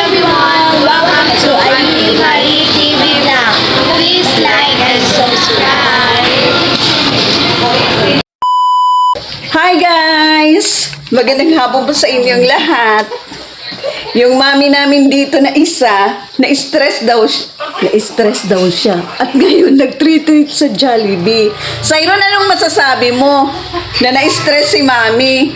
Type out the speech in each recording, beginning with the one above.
everyone! Welcome to Ali Marie TV Vlog. Please like and subscribe. Hi guys! Magandang hapon po sa inyong lahat. Yung mami namin dito na isa, na-stress daw siya. At ngayon, nag-treat sa Jollibee. Sayron, anong masasabi mo na na-stress si mami?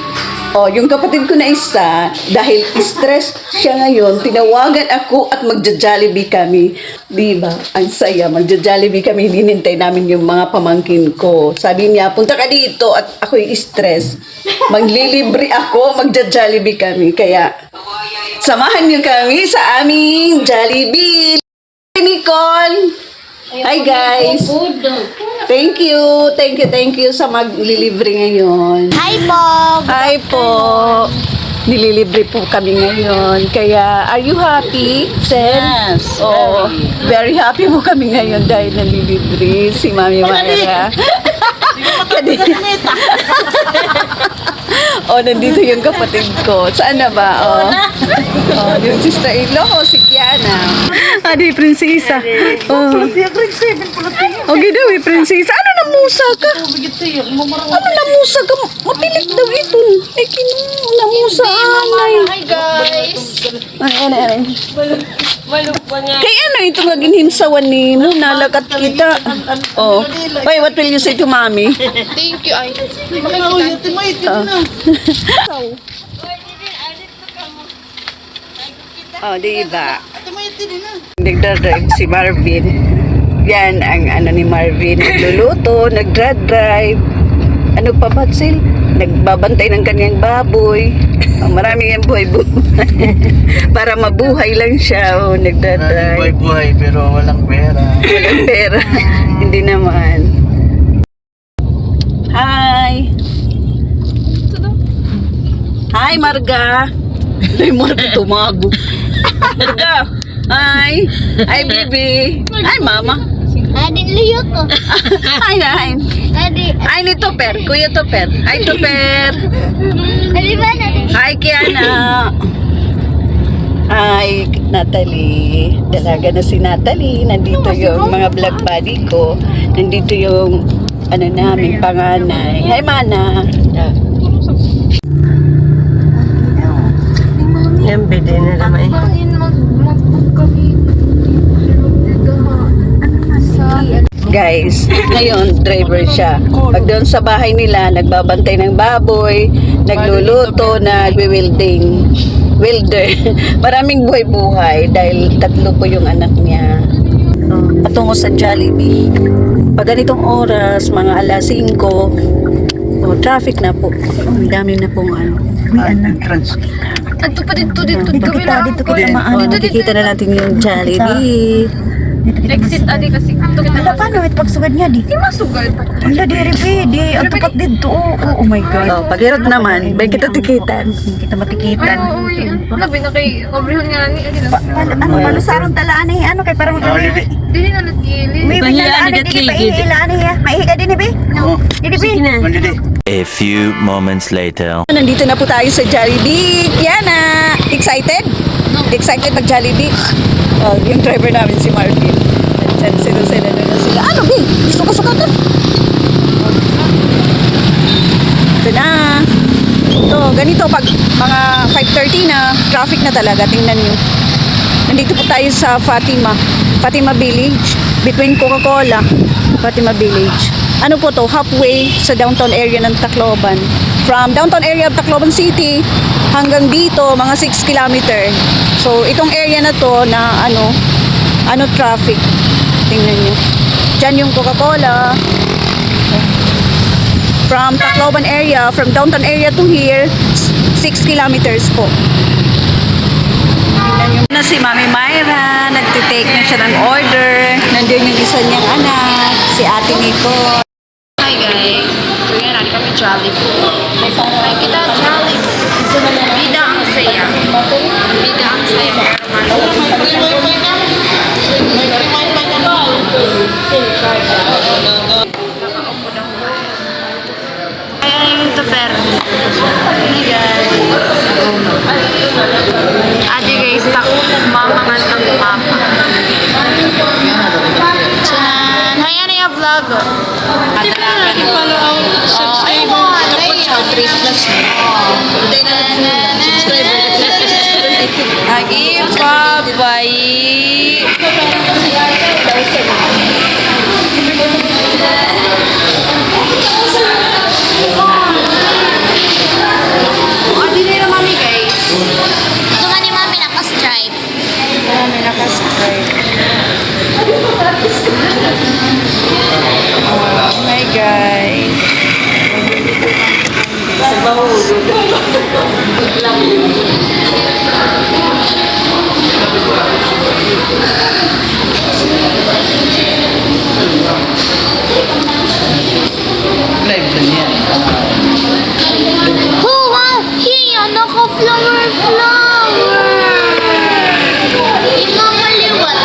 O, yung kapatid ko na isa, dahil stress siya ngayon, tinawagan ako at magja-Jollibee kami. Diba? Ang saya, magja-Jollibee kami. Hinintay namin yung mga pamangkin ko. Sabi niya, punta ka dito at ako'y stress. Maglilibre ako, magja-Jollibee kami. Kaya, samahan niyo kami sa aming Jollibee. Nicole! Hi guys! Thank you sa maglilibre ngayon. Hi po! Hi po! Nililibre po kami ngayon. Kaya, are you happy, Sen? Yes, Oo, very happy po kami ngayon dahil nalilibre si Mami Mayra. Oh, nandito yung kapatid ko. Saan na ba? Oh, yung sister-in-law ko, si Kiana. Adi, prinsesa. Oh. Okay daw, prinsesa. Ano namusa ka? Ano namusa ka? Mapilit daw ito. Ay, namusa. Hi guys! Ay. Kaya ano ito nga ginhimsawan ni mo? Nalagat kita. Oh. Wait, what will you say to mommy? Thank you, ay. Oh, diba? Nagdadrive si Marvin. Yan ang ano ni Marvin. Nagluluto, nagdadrive. Ano pa ba, Sil? Nagbabantay ng kanyang baboy. Oh, maraming yung buhay-buhay. Para mabuhay lang siya. Oh, nagdadrive. Buhay-buhay pero walang pera. Walang pera. Hindi naman. Hi! Hi, Marga! Ay, Marga, tumago. Marga! Hi! Hi, baby! Hi, mama! Adin liyo to. Hi, hi! Adi. Hi, ni Topper! Kuya Topper! Hi, Topper! Adi ba na? Hi, Kiana! Hi, Natalie! Dalaga na si Natalie. Nandito yung mga vlog buddy ko. Nandito yung ano namin, panganay. Hi, Mana! Yan, pwede na naman. Guys, ngayon driver siya. Pag doon sa bahay nila, nagbabantay ng baboy, nagluluto, nagwi-welding. Welder. Maraming buhay-buhay dahil tatlo po yung anak niya. Patungo sa Jollibee. Pag ganitong oras, mga alas 5, traffic na po. Ang dami na pong ano. Adto pa dito kabila. Dito nakikita na natin yung Jollibee. Exit adi kasi. Ala paano wait pagsugad niya di? Di masugad. Ala di repe di ang tupat dito. Oh my god. Oh, paghirap naman, bay kita tikitan. Kita matikitan. Labi na kay obrihon nga ni. Ano paano sarong talaan eh? Ano kay parang Dili na nagili. may talaan di pa ihilaan eh. Maihiga din eh be? Di be? A few moments later. Nandito na po tayo sa Jollibee. Kiana, excited? Excited mag Jollibee? Oh, yung driver namin si Marvin. Sila na sila. Ano, Bing? Suka-suka ka? Ito na. Ito, ganito pag mga 5:30 na, traffic na talaga. Tingnan nyo. Nandito po tayo sa Fatima Village. Between Coca-Cola, Fatima Village. Ano po to? Halfway sa downtown area ng Tacloban. From downtown area of Tacloban City hanggang dito, mga 6 kilometer. So, itong area na to na ano traffic. Tingnan nyo. Diyan yung Coca-Cola. From Tacloban area, from downtown area to here, 6 kilometers po. Tingnan nyo. Na si Mami Mayra, nagtitake na siya ng order. Nandiyan yung isa niyang anak, si Ate Nicole. Hi guys. So yan, natin kami Jollibee. Ay kita Jollibee. Bida ang saya. Bida ang saya. Kaya yung Topper. Hi guys. Adi guys, mama. Chan! Hi, ano yung vlog? Subscribe mo. Lagi pa, bye! Adi nila mami guys. Ito nga ni Mami naka-stripe. Mami naka-stripe. Oh my guys. Live na niya. Oh, wow! Hiya, naka-flower. Imamaliwat.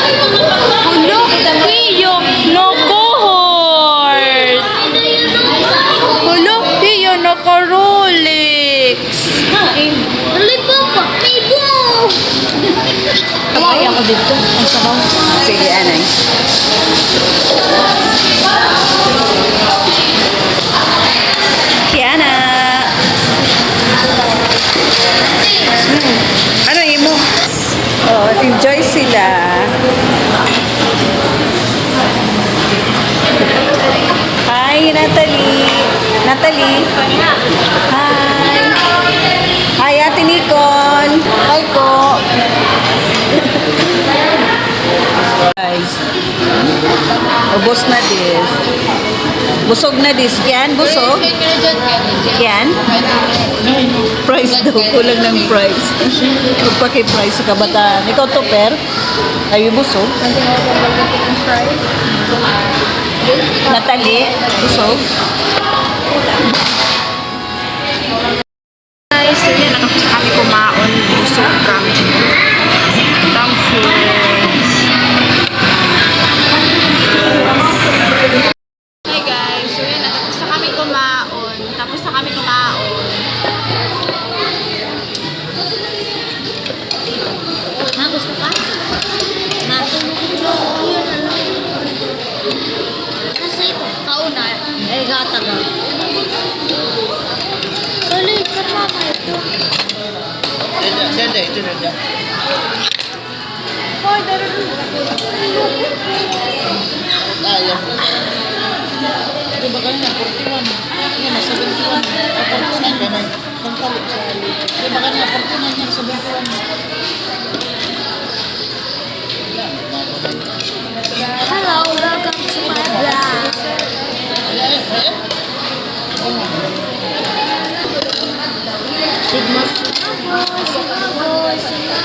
Ulo, hiyo, no cohort. Ulo, hiyo, no Rolex. Dali pa pa. May bow. Kamay ako dito. Ang sabaw. Sige, anay. Kiana! Ano imo? Oh, enjoy sila. Hi, Natalie. Natalie. Hi. Hi, Ate Nicole. Hi ko. Guys. Ubos na dis. Busog na dis. Yan, busog. Yan. Price daw. Kulang ng price. Magpaki-price sa kabataan. Ikaw to, Per? Ayaw busog? Natalie, busog? Guys, so yan, nakapos na kami kumaon. Busog kami. Hi guys, so yan, natapos na kami kumaon. Tapos na kami kumaon. Ma, gusto ka? Ma. Nasa ito. Kauna. Eh, gata ka. Dali, karma ka ito. Dada, ito dada. Ayaw. Di ba kanina, 41? Yan, 71. 49 ganun. Pagkalit sa di ba kanina, 49 yan, 71. Hello, welcome to my vlog. Sigma, sigma boy, sigma.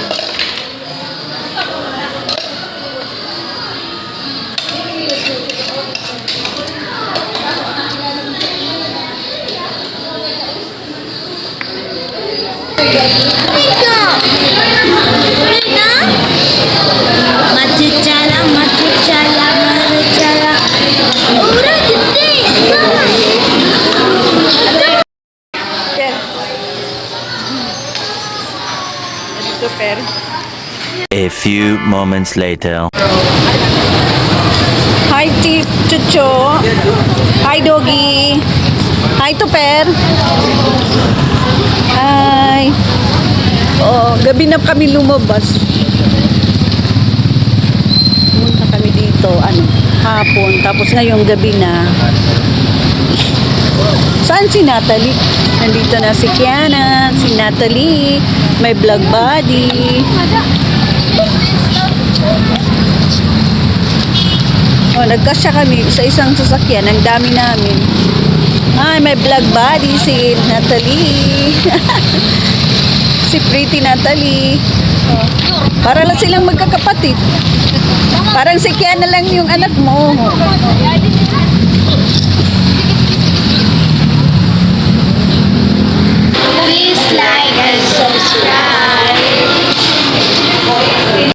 Rika! Rika! Machuchala, machuchala, machuchala. Ura, gede! Per. Ito, Per. A few moments later. Hi, Chucho. Hi, Doggy. Hi, Per. Hi. Oh, gabi na kami lumabas. Pumunta kami dito, hapon. Tapos ngayong gabi na. Saan si Natalie? Nandito na si Kiana, si Natalie. May vlog buddy. Oh, nagkasya kami sa isang sasakyan. Ang dami namin. Ay, may vlog buddy si Natalie. Si Pretty Natalie. Oh. Para lang silang magkakapatid. Parang si Kiana lang yung anak mo. Please like and subscribe.